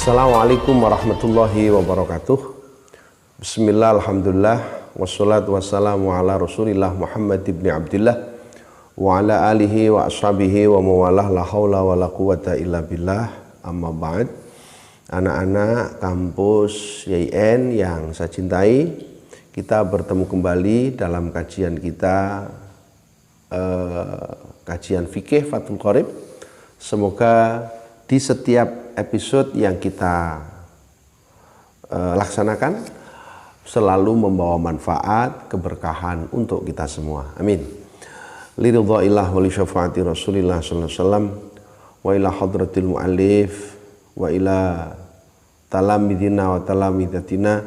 Assalamualaikum warahmatullahi wabarakatuh. Bismillah, alhamdulillah, wassalatu wassalamu ala rasulillah Muhammad ibn Abdillah wa ala alihi wa ashabihi wa mawalah, la hawla wa la quwata illa billah, amma ba'd. Anak-anak kampus YIN yang saya cintai, kita bertemu kembali dalam kajian kita, kajian fikih Fathul Qorib. Semoga di setiap episode yang kita laksanakan selalu membawa manfaat, keberkahan untuk kita semua. Amin. Liridhaillah wa li syafaati Rasulillah sallallahu alaihi wasallam wa ila hadratil muallif wa ila talamidina wa talamidatina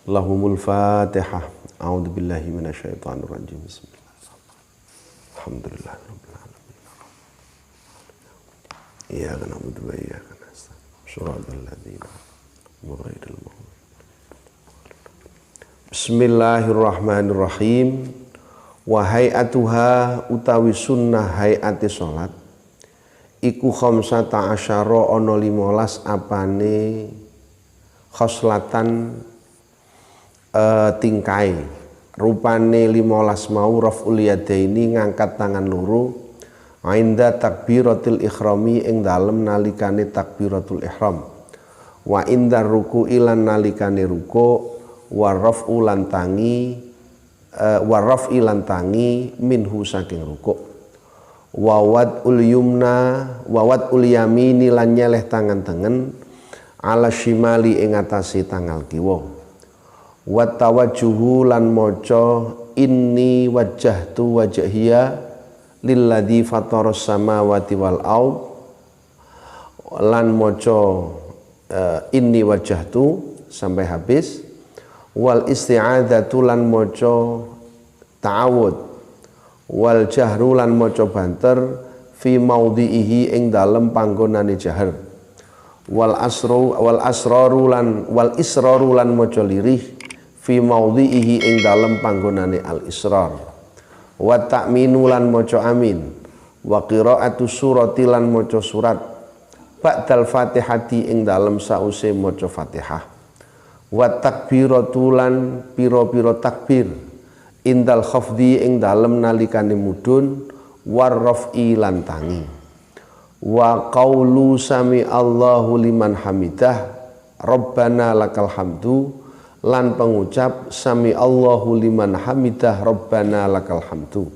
lahumul fatihah. A'udzu billahi minasyaitonir rajim. Bismillahirrahmanirrahim. Alhamdulillah rabbil alamin. Iyyaka na'budu wa iyyaka nasta'in. Shiratal ladzina ghairil maghdubi. Bismillahirrahmanirrahim. Wa hay'atuha utawi sunnah hay'ati salat iku khamsata asyara ana 15 apane khoslatan tingkai rupane 15 mau raf'ul yadaini ngangkat tangan loro inda takbiratul ikhrami ing dalem nalikane takbiratul ihram wa inda ruku'i lan nalikane ruku' wa raf'u lan tangi minhu saking ruku' wawat ul yamini lan nyeleh tangan tengen ala shimali ing atase tangal kiwa wa tawajjuhu lan maca inni wajjahtu wajhiya lilladzi fataras samawati wal ard lan maca inni wajjahtu sampai habis wal isti'adzatu lan maca ta'awud wal jahru lan maca banter fi maudhihi ing dalem panggonane jahar wal israru lan maca lirih fi maudhihi ing dalem panggonane al israr wa ta'minu lan maca amin wa qira'atu surati lan maca surat ba'dal fatihati ing dalem sause maca fatihah wa takbiratu lan pira-pira takbir indal khafdi ing dalem nalikane mudhun war raf'i lan tangi wa qaulu sami Allahu liman hamidah rabbana lakal hamdu lan pengucap sami Allahu liman hamidah rabbana lakal hamdu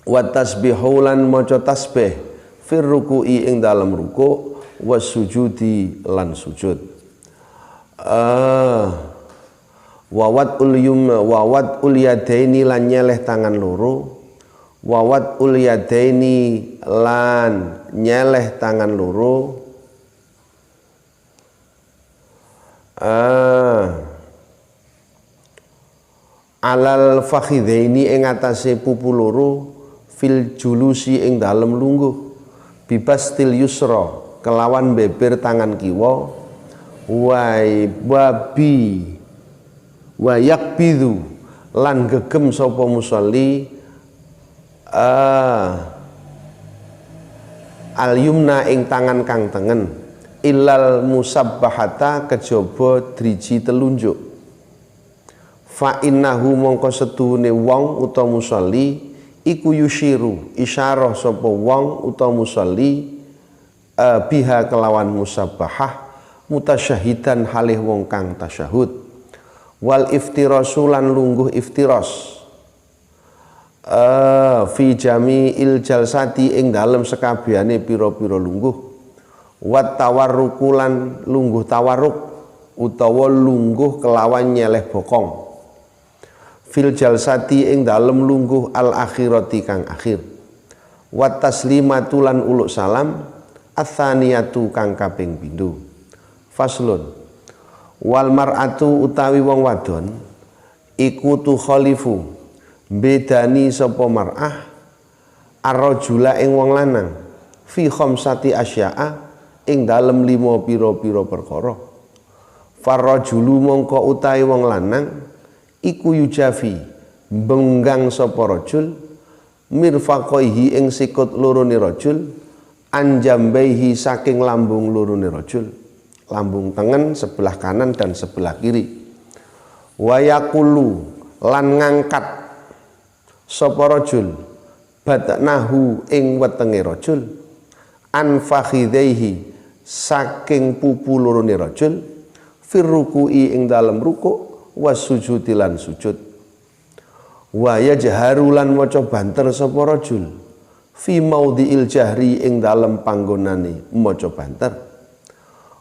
wa tasbihu lan maca tasbih fir ruku'i ing dalem ruku' was sujudi lan sujud. Wawat ul yadaini lan nyeleh tangan loro wawat ul yadaini lan nyeleh tangan loro alal fakhidaini ing atase pupu loro fil julusi ing dalem lungguh bibastil yusra kelawan beber tangan kiwa wa yakbidu lan gegem sapa musolli al yumna ing tangan kang tengen illal musabbahata kejaba driji telunjuk fa innahu mongko setuhune wong utawa musolli iku yushiru isyarah sapa wong utawa musolli biha kelawan musabbahah mutasyahidan halih wong kang tasyahud wal iftirasu lan lungguh iftiras fi jami'il jalsati ing dalem sekabehane pira-pira lungguh wat tawarruku lan lungguh tawarruk utawa lungguh kelawan nyeleh bokong fil jalsati ing dalem lungguh al akhirati kang akhir wat taslimatu lan uluk salam atsaniyatu kang kaping pindho. Faslun wal mar'atu utawi wong wadon iku tu khalifu bedani sapa mar'ah ar-rajula ing wong lanang fi khamsati asya'a ing dalem 5 pira-pira perkara farrajulu mongko utawi wong lanang iku yujafi benggang sapa rajul mirfaqaihi ing sikut lorone rajul anjambaihi saking lambung lorone rajul lambung tengen sebelah kanan dan sebelah kiri. Wa yaqulu lan ngangkat sapa rajul batnahu ing wetenge rajul an fakhidaihi saking pupu lorone rajul firruku'i ing dalem rukuk wasujudi lan sujud. Wa yajharu lan maca banter sapa rajul fi maudhi'il jahri ing dalem panggonane maca banter.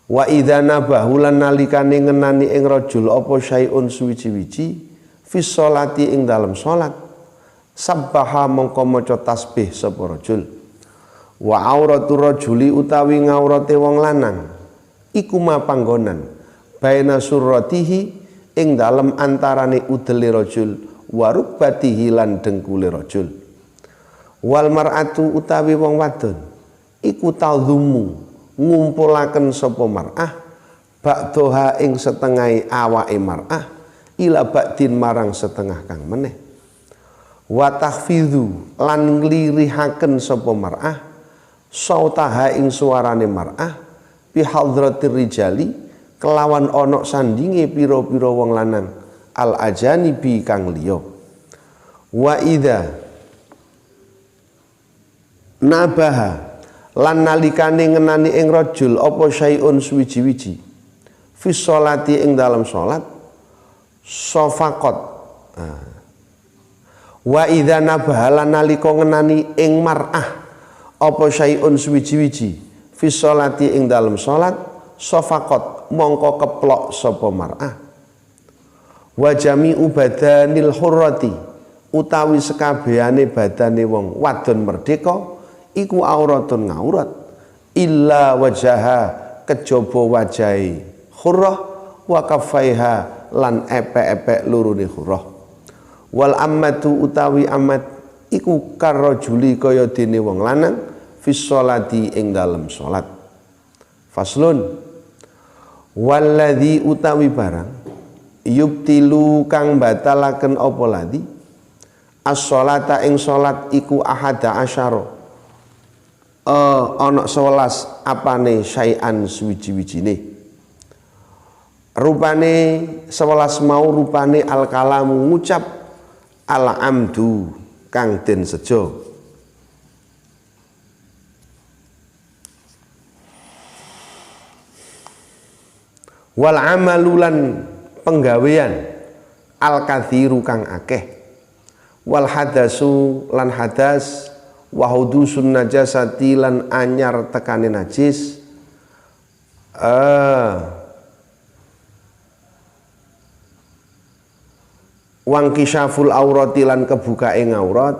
Wa idza nabahu lan nalikane ngenani ing rajul apa syai'un suwiji-wiji fi sholati ing dalem salat sabbaha mongko maca tasbih sapa rajul. Wa auratu rajuli utawi ngaurate wong lanang iku ma panggonan baina surratihi ing dalem antarane udele rajul wa rukbatihi lan dengkule rajul. Wal mar'atu utawi wong wadon iku tadhumu ngumpulaken sapa mar'ah ba'daha ing setengahe awake mar'ah ila ba'din marang setengah kang meneh. Wa tahfidhu lan nglirihaken sapa mar'ah sautaha ing suarane mar'ah bi hadratir rijali kelawan onok sandinge pira-pira wong lanang al ajanibi kang liya. Wa idza nabaha lan nalikane ngenani ing rajul apa syai'un suwiji-wiji fi sholati ing dalam salat sofaqat. Wa idza nabaha lan nalika ngenani ing mar'ah apa syai'un suwiji-wiji fi sholati ing dalam salat sofaqat mongko keplok sapa mar'ah. Wa jami'u badanil hurrati utawi sekabehane badane wong wadon merdeka iku auratun ngaurat illa wajaha kejaba wajahi khurrah wa kaffaiha lan epek-epek lurune khurrah. Wal ammatu utawi amat iku karrajuli kaya dene wong lanang fis sholati ing dalem salat. Faslun walladzi utawi barang yubtilu kang batalaken apa ladzi as-sholata ing salat iku ahada asyara ana 11 apane syai'an suwiji-wijine. Rupane 11 mau rupane al kalamu ngucap al amdu kang den sejo. Wal amalulan penggawean al kathiru kang akeh. Wal hadasu lan hadas wa hudusun najasati lan anyar tekane najis wangkisyaful aurati lan kebukae ngaurat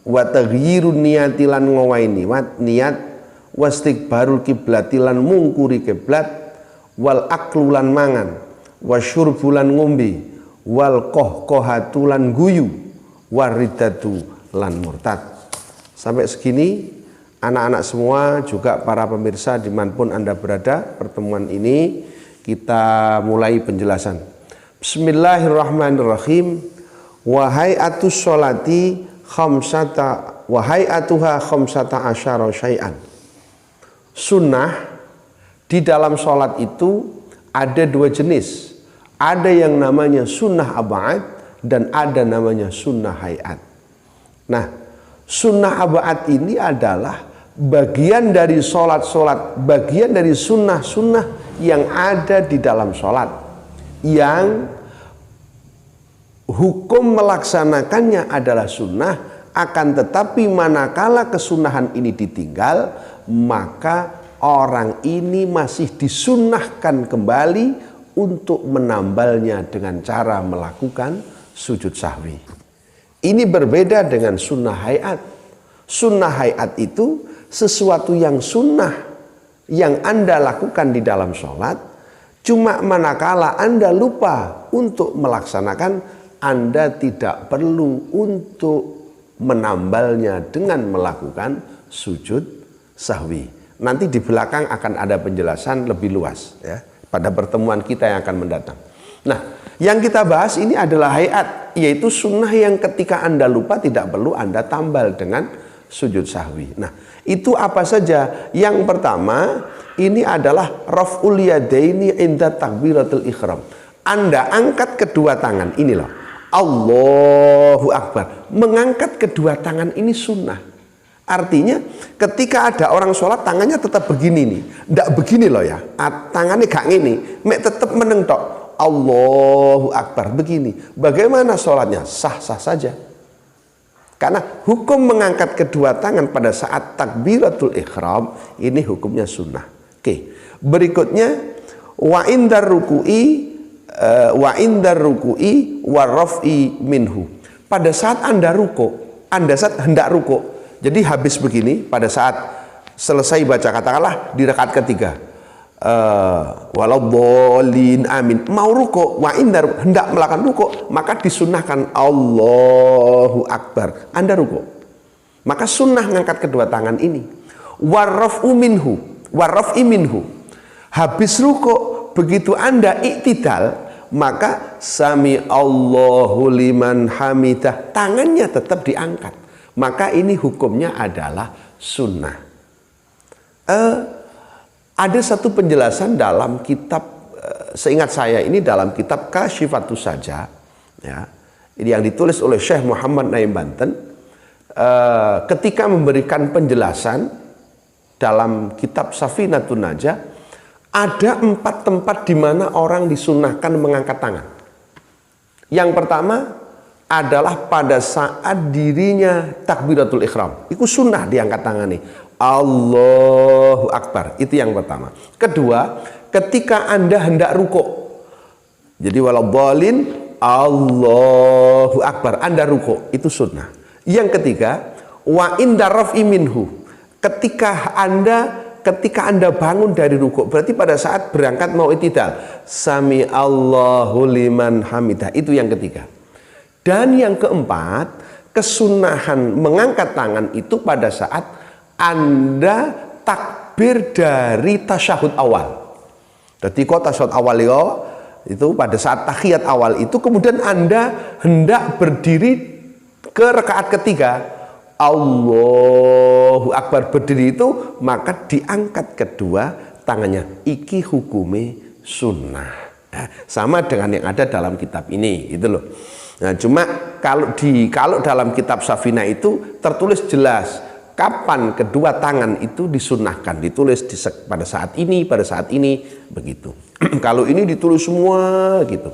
wa taghyirun niyati lan ngowahi niat wastikbarul kiblati lan mungkuri kiblat wal aklu lan mangan wasyurbu lan ngombe wal kohkohatu lan guyu waridatu lan murtad. Sampai segini anak-anak semua juga para pemirsa dimanapun Anda berada, pertemuan ini kita mulai penjelasan. Bismillahirrahmanirrahim. Wahai atus sholati khamsata wahai atuha khamsata asyara syai'an. Sunnah di dalam sholat itu ada 2 jenis. Ada yang namanya sunnah ab'ad dan ada namanya sunnah hayat. Nah, sunnah ab'ad ini adalah bagian dari sholat-sholat, bagian dari sunnah-sunnah yang ada di dalam sholat, yang hukum melaksanakannya adalah sunnah, akan tetapi manakala kesunahan ini ditinggal, maka orang ini masih disunnahkan kembali untuk menambalnya dengan cara melakukan sujud sahwi. Ini berbeda dengan sunnah hayat. Sunnah hayat itu sesuatu yang sunnah yang Anda lakukan di dalam sholat, cuma manakala Anda lupa untuk melaksanakan, Anda tidak perlu untuk menambalnya dengan melakukan sujud sahwi. Nanti di belakang akan ada penjelasan lebih luas ya, pada pertemuan kita yang akan mendatang. Nah, yang kita bahas ini adalah hayat, yaitu sunnah yang ketika Anda lupa tidak perlu Anda tambal dengan sujud sahwi. Nah, itu apa saja? Yang pertama, ini adalah raf'ul yadaini inda takbiratul ihram. Anda angkat kedua tangan, ini loh. Allahu Akbar. Mengangkat kedua tangan ini sunnah. Artinya ketika ada orang sholat tangannya tetap begini nih. Nggak begini loh ya. Tangannya gak gini. Mek tetap menentok. Allahu Akbar. Begini. Bagaimana sholatnya? Sah-sah saja. Karena hukum mengangkat kedua tangan pada saat takbiratul ihram ini hukumnya sunnah. Oke. Berikutnya wa indar ruku'i wa raf'i minhu. Pada saat Anda saat hendak ruku. Jadi habis begini pada saat selesai baca katakanlah di rakaat ketiga. Waladhdallin amin, mau ruku wa indar hendak melakukan ruku, maka disunahkan Allahu Akbar, Anda ruku, maka sunnah ngangkat kedua tangan ini. Warraf'u minhu, habis ruku begitu Anda iktidal, maka sami Allahu liman hamidah, tangannya tetap diangkat, maka ini hukumnya adalah sunnah. Ada satu penjelasan dalam kitab, seingat saya ini dalam kitab Kasyifatus Saja, ya, ini yang ditulis oleh Syekh Muhammad Naim Banten, ketika memberikan penjelasan dalam kitab Safinatun Najah, ada 4 tempat di mana orang disunahkan mengangkat tangan. Yang pertama adalah pada saat dirinya takbiratul ihram, itu sunnah diangkat tangan nih. Allahu Akbar, itu yang pertama. Kedua, ketika Anda hendak ruku, jadi waladhdallin Allahu Akbar, Anda ruku, itu sunnah. Yang ketiga, wa inda raf'i minhu, ketika Anda bangun dari ruku, berarti pada saat berangkat mau i'tidal, sami Allahu liman hamidah, itu yang ketiga. Dan yang keempat, kesunahan mengangkat tangan itu pada saat Anda takbir dari tasyahud awal. Jadi kok tasyahud awal itu pada saat tahiyat awal itu, kemudian Anda hendak berdiri ke rakaat ketiga, Allahu Akbar, berdiri itu, maka diangkat kedua tangannya. Iki hukume sunnah. Nah, sama dengan yang ada dalam kitab ini, gitu loh. Nah, cuma kalau dalam kitab Safina itu tertulis jelas kapan kedua tangan itu disunnahkan, ditulis pada saat ini, begitu. Kalau ini ditulis semua gitu.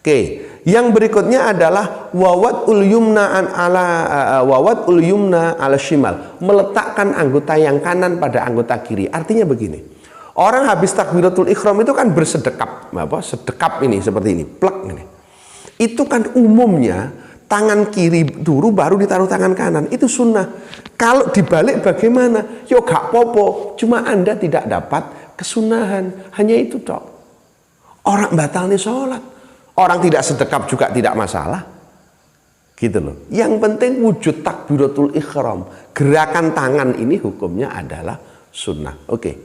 Oke, yang berikutnya adalah wawat ul yumna ala shimal, meletakkan anggota yang kanan pada anggota kiri. Artinya begini, orang habis takbiratul ihram itu kan bersedekap, sedekap ini seperti ini, plek ini. Itu kan umumnya tangan kiri dulu baru ditaruh tangan kanan, itu sunnah. Kalau dibalik bagaimana? Yo gak popo, cuma Anda tidak dapat kesunahan, hanya itu toh. Orang batalnya sholat, orang tidak sedekap juga tidak masalah, gitu loh. Yang penting wujud takbiratul ihram, gerakan tangan ini hukumnya adalah sunnah. Oke.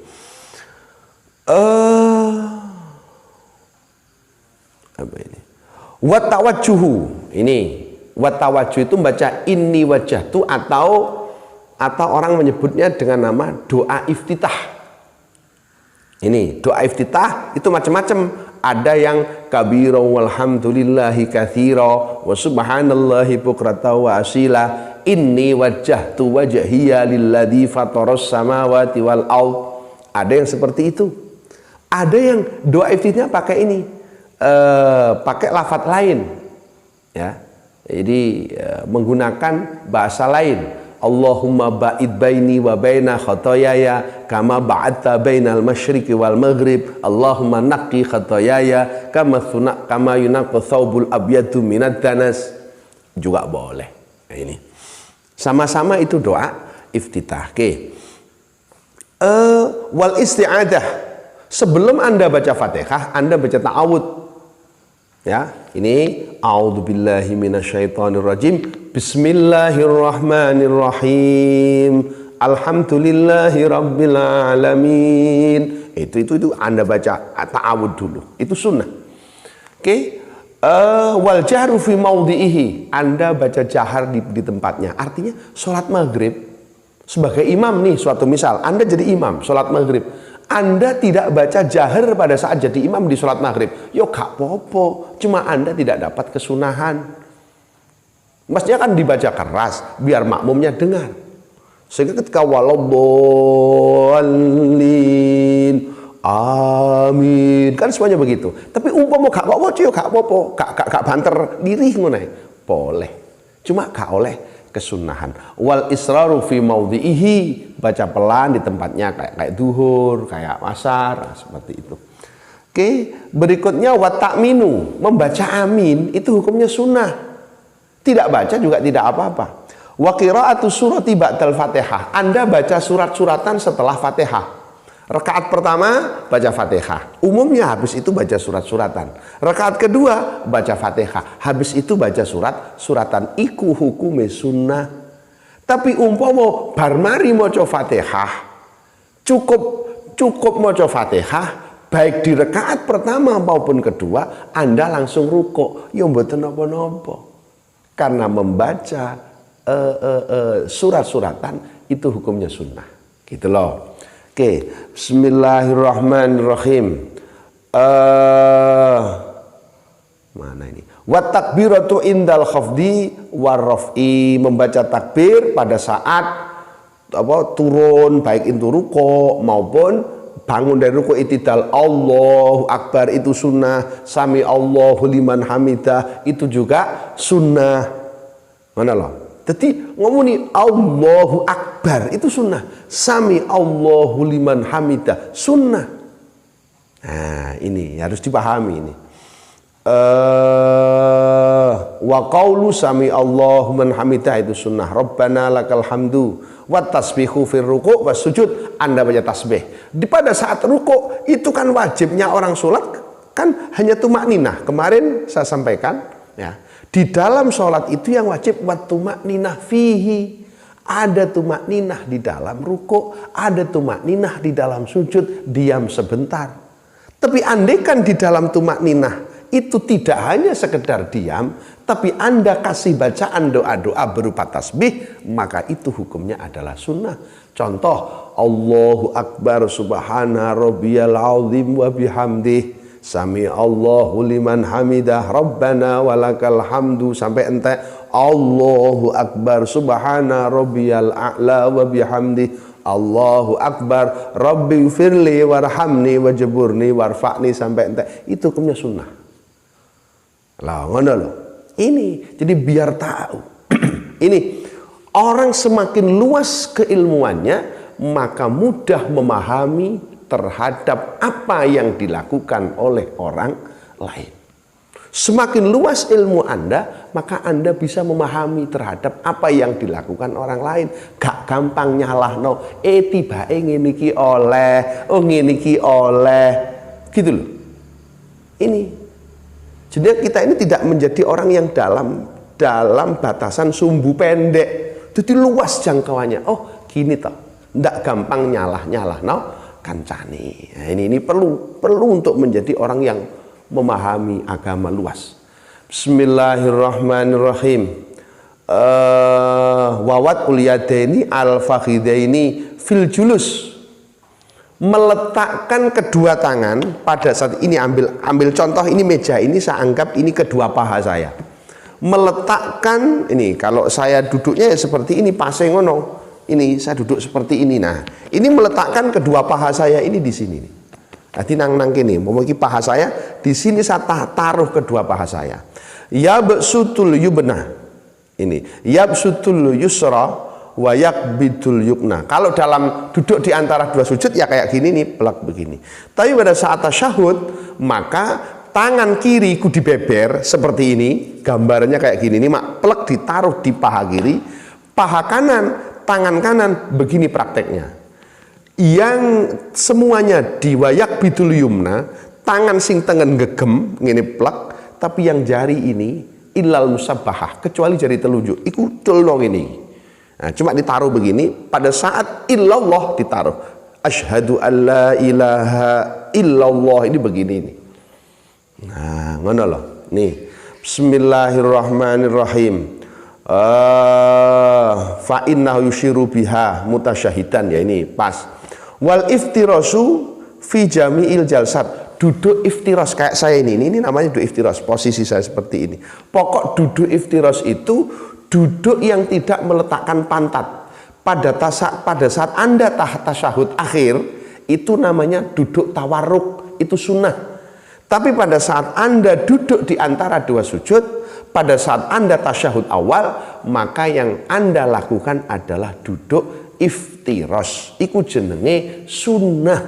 Apa ini? Watawajjuhu, ini watawajjuh itu baca inni wajjahtu atau orang menyebutnya dengan nama doa iftitah. Ini doa iftitah itu macam-macam. Ada yang kabira walhamdulillahi katsira wa subhanallahi bukrata wa asila, inni wajjahtu wajhiya lilladzi fataras samawati wal ard. Ada yang seperti itu. Ada yang doa iftitahnya pakai ini, pakai lafadz lain, ya. Jadi menggunakan bahasa lain. Allahumma ba'id baini wa baina khotoyaya kama ba'adta bainal masyriqi wal maghrib. Allahumma naqqi khotoyaya kama yunaqqa thawbul abyadu minad danas. Juga boleh. Nah, ini sama-sama itu doa iftitah. Oke. Wal isti'adah, sebelum Anda baca Fatihah, Anda baca ta'awud. Ya, ini a'udzubillahi minasyaitonirrajim. Bismillahirrahmanirrahim. Alhamdulillahi rabbil alamin. Itu Anda baca ta'awud dulu. Itu sunnah. Oke. Wal jahru fi maudhi'ihi, Anda baca jahar di tempatnya. Artinya sholat maghrib sebagai imam nih, suatu misal Anda jadi imam sholat maghrib, Anda tidak baca jahar pada saat jadi imam di sholat maghrib, yo gak popo, cuma Anda tidak dapat kesunahan. Maksudnya kan dibaca keras biar makmumnya dengar, sehingga ketika waladhdallin amin, kan semuanya begitu. Tapi umpama gak apa-apa, gak apa-apa, gak banter diri ngono boleh. Cuma gak oleh kesunahan. Wal israru fi maudhi'ihi, baca pelan di tempatnya kayak duhur, kayak asar, seperti itu. Oke, berikutnya wa ta'minu, membaca amin itu hukumnya sunnah. Tidak baca juga tidak apa-apa. Wa qira'atu surati ba'dal Fatihah, Anda baca surat-suratan setelah Fatihah. Rakaat pertama baca Fatihah, umumnya habis itu baca surat-suratan. Rakaat kedua baca Fatihah, habis itu baca surat-suratan. Iku hukume sunnah. Tapi umpama bar mari maca Fatihah, cukup maca Fatihah, baik di rakaat pertama maupun kedua Anda langsung rukuk, ya mboten napa-napa. Karena membaca surat-suratan itu hukumnya sunnah. Gitu loh. Oke, bismillahirrahmanirrahim. Mana ini? Wa takbiratu indal khafdi warraf'i, membaca takbir pada saat turun, baik itu ruku maupun bangun dari ruku itidal. Allahu akbar itu sunnah, sami Allahu liman hamidah itu juga sunnah. Mana loh? Jadi ngomongin Allahu Akbar itu sunnah, sami Allahu liman hamidah sunnah. Nah ini harus dipahami ini. Wa qaulu sami Allahu liman hamidah itu sunnah. Rabbana lakal hamdu wa tasbihu fir ruku' was sujud. Anda baca tasbih pada saat ruku', itu kan wajibnya orang sholat kan hanya tumakninah. Kemarin saya sampaikan ya. Di dalam sholat itu yang wajib wattumakninah fihi. Ada tumakninah di dalam ruku, ada tumakninah di dalam sujud, diam sebentar. Tapi andaikan di dalam tumakninah itu tidak hanya sekedar diam, tapi Anda kasih bacaan doa-doa berupa tasbih, maka itu hukumnya adalah sunnah. Contoh, Allahu Akbar subhana rabbiyal azim wa bihamdih, sami Allahu liman hamidah, Rabbana walakal hamdu, sampai ente Allahu Akbar subhana rabbiyal a'la wa bihamdi, Allahu Akbar rabbi firli warhamni wajburni warfa'ni, sampai ente. Itu hukumnya sunnah. Lah ngono lho. Ini jadi biar tahu. Ini orang semakin luas keilmuannya, maka mudah memahami terhadap apa yang dilakukan oleh orang lain. Semakin luas ilmu Anda, maka Anda bisa memahami terhadap apa yang dilakukan orang lain. Gak gampang nyalahno, tibae ngene iki oleh, ngene iki oleh, gitu loh. Ini. Jadi kita ini tidak menjadi orang yang dalam batasan sumbu pendek. Jadi luas jangkauannya. Oh, gini toh. Ndak gampang nyalah no kancane. Nah, ini perlu untuk menjadi orang yang memahami agama luas. Bismillahirrahmanirrahim. Wawat uliyadaini al-fakhidaini fil julus. Meletakkan kedua tangan pada saat ini, ambil contoh ini meja ini, saya anggap ini kedua paha saya. Meletakkan ini, kalau saya duduknya ya seperti ini, pase ngono. Ini saya duduk seperti ini. Nah, ini meletakkan kedua paha saya ini di sini. Nanti nang kini, memiliki paha saya di sini, saya taruh kedua paha saya. Yabsutul yubna. Ini yabsutul yusra wa yakbidul yukna. Kalau dalam duduk di antara dua sujud ya kayak gini nih, pelak begini. Tapi pada saat tasyahud, maka tangan kiri ku dibeber seperti ini, gambarnya kayak gini nih, mak, pelak ditaruh di paha kiri, paha kanan, tangan kanan begini prakteknya. Yang semuanya diwayak bidul yumna, tangan sing tengen gegem ngene plek, tapi yang jari ini ilal musabbahah, kecuali jari telunjuk iku dolong ini. Nah, cuma ditaruh begini, pada saat illallah ditaruh. Asyhadu alla ilaha illallah, ini begini nih. Nah, ngono loh. Nih. Bismillahirrahmanirrahim. Fa innahu yushiru biha mutasyahidan, ya ini pas. Wal iftirasu fi jami'il jalsat, duduk iftiras kayak saya ini namanya duduk iftiras, posisi saya seperti ini. Pokok duduk iftiras itu duduk yang tidak meletakkan pantat. Pada saat Anda tasyahud akhir itu namanya duduk tawarruk, itu sunnah. Tapi pada saat Anda duduk di antara dua sujud, pada saat Anda tasyahud awal, maka yang Anda lakukan adalah duduk iftiras. Iku jenenge sunnah.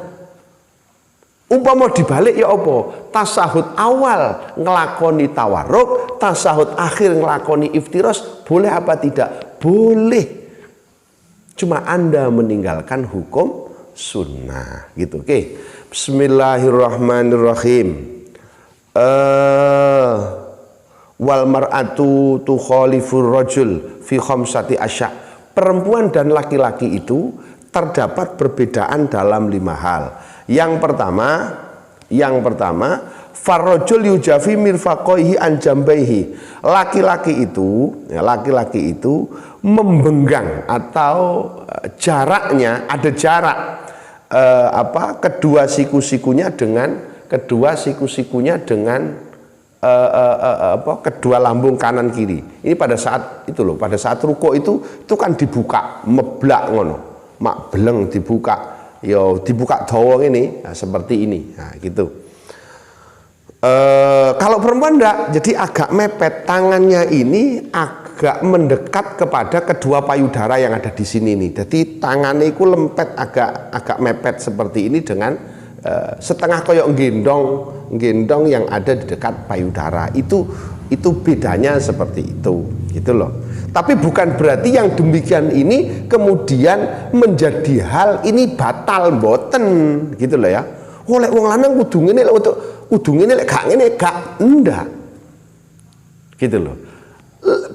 Umpama dibalik ya apa? Tasyahud awal ngelakoni tawarruk, tasyahud akhir ngelakoni iftiras, boleh apa tidak? Boleh. Cuma Anda meninggalkan hukum sunnah gitu. Oke. Bismillahirrahmanirrahim. Wal mar'atu tukhalifur rajul fi khamsati asya'. Perempuan dan laki-laki itu terdapat perbedaan dalam 5 hal. Yang pertama, farrajul yujafi mirfaqaihi an jambaihi. Laki-laki itu membenggang atau jaraknya ada jarak kedua siku-sikunya dengan kedua lambung kanan kiri. Ini pada saat itu loh, pada saat rukuk itu kan dibuka, meblak ngono, mak beleng dibuka, yo dibuka dawa ini, nah, seperti ini, nah, gitu. Kalau perempuan enggak, jadi agak mepet, tangannya ini agak mendekat kepada kedua payudara yang ada di sini nih. Jadi tangannya itu lempet agak mepet seperti ini dengan setengah koyok gendong yang ada di dekat payudara. Itu bedanya seperti itu, gitu loh. Tapi bukan berarti yang demikian ini kemudian menjadi hal ini batal mboten, gitu loh ya. Oleh wong lanang kudu ngene lek gak ngene gak ndak. Gitu loh.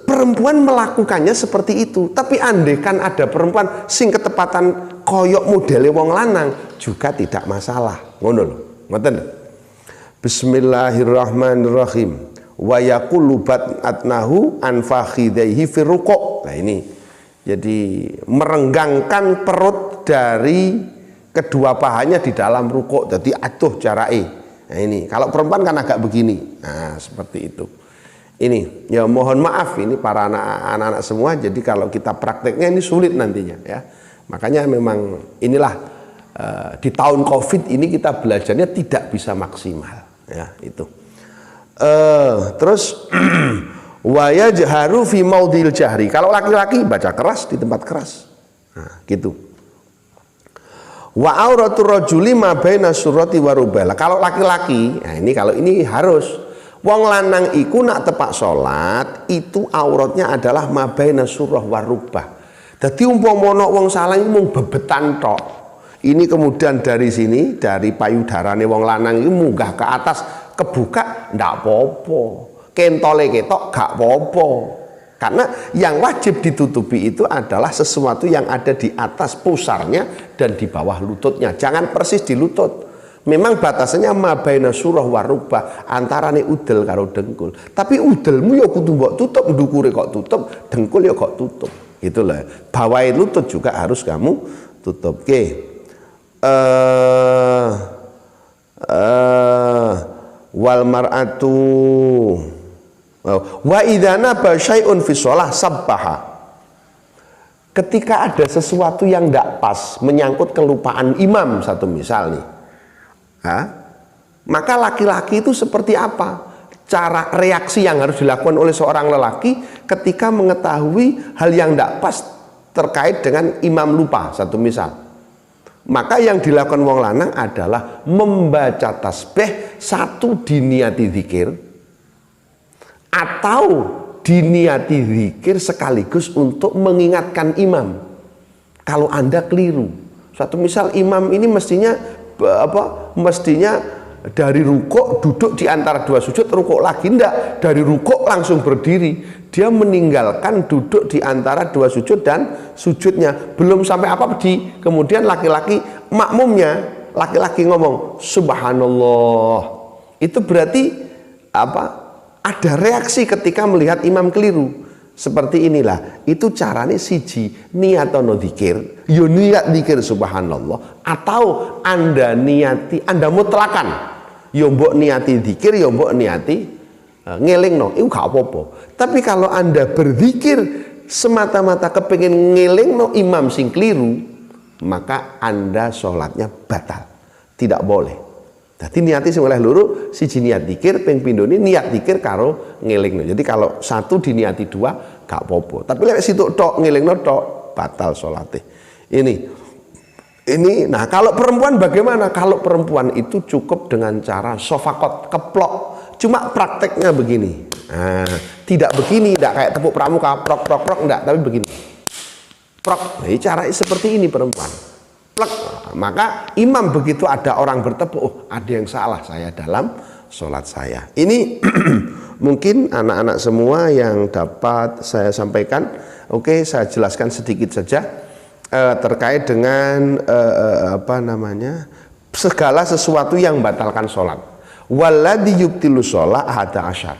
Perempuan melakukannya seperti itu, tapi andaikan ada perempuan sing ketepatan koyok modele wong lanang juga tidak masalah. Ngono lho. Ngoten. Bismillahirrahmanirrahim. Wa yaqulu batnahu an fakhidaihi fi ruku'. Nah ini. Jadi merenggangkan perut dari kedua pahanya di dalam rukuk, jadi atuh jarake. Nah ini, kalau perempuan kan agak begini. Nah, seperti itu. Ini, ya mohon maaf ini para anak-anak semua, jadi kalau kita prakteknya ini sulit nantinya ya. Makanya memang inilah di tahun Covid ini kita belajarnya tidak bisa maksimal ya, itu. Terus wa yajharu fi maudhil jahri. Kalau laki-laki baca keras di tempat keras. Nah, gitu. Wa auratur rajuli ma baina surrati wa rubah. Kalau laki-laki, nah ini kalau ini harus wong lanang iku nak tepak salat itu auratnya adalah ma baina surrah wa rubah. Dadi umpama ana wong salah iku mung bebetan tok. Ini kemudian dari sini, dari payudarane wong lanang iki munggah ke atas kebuka ndak apa-apa. Kentole ketok gak apa-apa. Karena yang wajib ditutupi itu adalah sesuatu yang ada di atas pusarnya dan di bawah lututnya. Jangan persis di lutut. Memang batasannya ma baina surah wa rubah, antarane udel karo dengkul. Tapi udelmu ya kudu mbok tutup, ndukure kok tutup, dengkul ya kok tutup. Gitu lah. Bawah lutut juga harus kamu tutup. Oke. Wal mar'atu wa idana basyai'un fi shalah sabbaha. Ketika ada sesuatu yang tidak pas menyangkut kelupaan imam, satu misal nih, maka laki-laki itu seperti apa cara reaksi yang harus dilakukan oleh seorang lelaki ketika mengetahui hal yang tidak pas terkait dengan imam lupa, satu misal. Maka yang dilakukan wong lanang adalah membaca tasbih, satu diniati zikir atau diniati zikir sekaligus untuk mengingatkan imam kalau Anda keliru. Suatu misal imam ini mestinya dari rukuk duduk di antara dua sujud, rukuk lagi enggak, dari rukuk langsung berdiri. Dia meninggalkan duduk di antara dua sujud dan sujudnya belum sampai kemudian laki-laki makmumnya laki-laki ngomong subhanallah. Itu berarti ada reaksi ketika melihat imam keliru. Seperti inilah, itu caranya siji niatono dzikir, yo niat dzikir subhanallah, atau Anda niati, Anda mutlakan, yo mbok niati dzikir, yo mbok niati ngelingno, itu gak apa-apa. Tapi kalau Anda berzikir semata-mata kepengin ngelingno imam sing keliru, maka Anda sholatnya batal, tidak boleh. Jadi niati sing oleh loro, siji niat dzikir, ping pindho niat dzikir karo ngelingno. Jadi kalau satu diniati dua gak apa-apa. Tapi lek situ tok ngelingno tok batal salate. Ini nah kalau perempuan bagaimana? Kalau perempuan itu cukup dengan cara sofakot, keplok. Cuma prakteknya begini. Nah, tidak begini, tidak kayak tepuk pramuka prok prok prok, enggak, tapi begini. Prok. Nah, cara seperti ini perempuan. Plek. Maka imam begitu ada orang bertepuk, oh ada yang salah saya dalam sholat saya. Ini mungkin anak-anak semua yang dapat saya sampaikan. Oke, saya jelaskan sedikit saja terkait dengan segala sesuatu yang membatalkan sholat. Walladzi yubtilu sholat ahada asyar.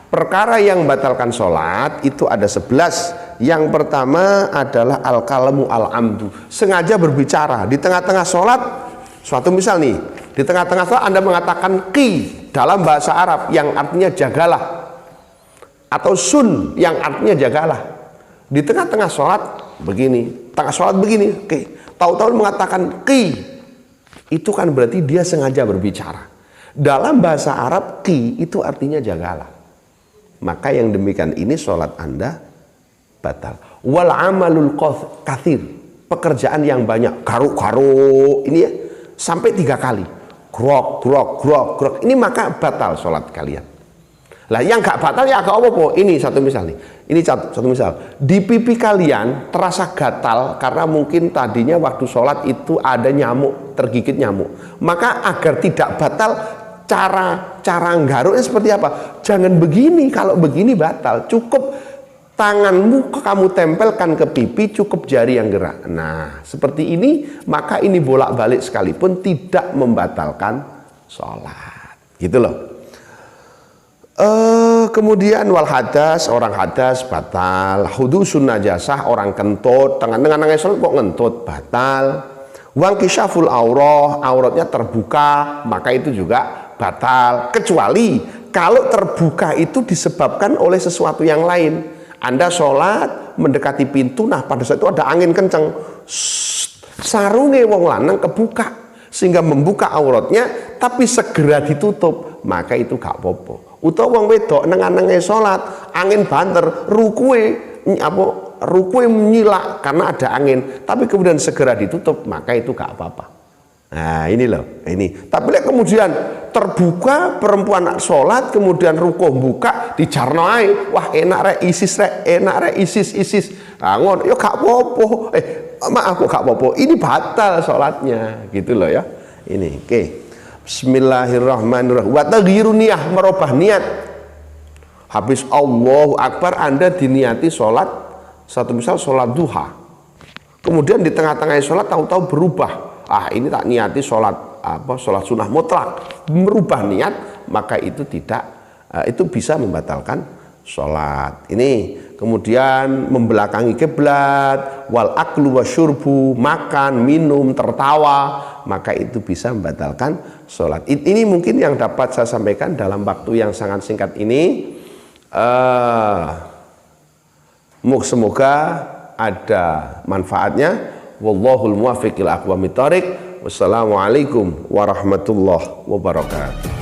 Perkara yang membatalkan sholat itu ada 11. Yang pertama adalah al-kalamu al-amdu, sengaja berbicara di tengah-tengah sholat. Suatu misal nih, di tengah-tengah sholat Anda mengatakan qi dalam bahasa Arab yang artinya jagalah, atau sun yang artinya jagalah. Di tengah-tengah sholat begini, tengah sholat begini, oke, tahu-tahu mengatakan qi, itu kan berarti dia sengaja berbicara. Dalam bahasa Arab qi itu artinya jagalah. Maka yang demikian ini sholat Anda batal. Wal amalul kathir, pekerjaan yang banyak, garuk-garuk ini ya, sampai 3 kali, grok grok grok grok, ini maka batal sholat kalian. Lah yang gak batal ya agak apa-apa. Ini satu misal nih, ini satu misal, di pipi kalian terasa gatal karena mungkin tadinya waktu sholat itu ada nyamuk, tergigit nyamuk. Maka agar tidak batal, cara nggaruknya seperti apa? Jangan begini, kalau begini batal. Cukup tanganmu kamu tempelkan ke pipi, cukup jari yang gerak. Nah, seperti ini, maka ini bolak-balik sekalipun tidak membatalkan sholat. Gitu loh. Kemudian wal hadas, orang hadas batal. Hudusun najasah, orang kentut, tengah-tengah sholat kok ngentut, batal. Wang kisyaful aurah, auratnya terbuka, maka itu juga batal. Kecuali kalau terbuka itu disebabkan oleh sesuatu yang lain. Anda sholat mendekati pintu, nah pada saat itu ada angin kencang, sarunge wong lanang kebuka sehingga membuka auratnya, tapi segera ditutup, maka itu gak apa-apa. Utawa wong wedok neng-nenge sholat, angin banter, rukue menyilak karena ada angin, tapi kemudian segera ditutup, maka itu gak apa-apa. Nah ini loh, ini. Tapi kemudian terbuka perempuan sholat, kemudian rukuh buka, dijarno ae, wah enak rek isis rek, enak rek isis. Nah, ngono, yo gak apa-apa. Maaf aku gak apa-apa. Ini batal sholatnya, gitu loh ya. Ini, oke. Bismillahirrahmanirrahim. Wa taghyiru niyah, merubah niat. Habis Allahu Akbar Anda diniati sholat, satu misal sholat duha. Kemudian di tengah-tengah sholat tahu-tahu berubah. Ini tak niati sholat sholat sunnah mutlak, merubah niat, maka itu tidak, itu bisa membatalkan sholat. Ini kemudian membelakangi kiblat, wal aklu wasyurbu, makan, minum, tertawa, maka itu bisa membatalkan sholat. Ini mungkin yang dapat saya sampaikan dalam waktu yang sangat singkat ini. Semoga ada manfaatnya. Wallahul muwaffiq ila aqwamit thoriq. Wassalamualaikum warahmatullahi wabarakatuh.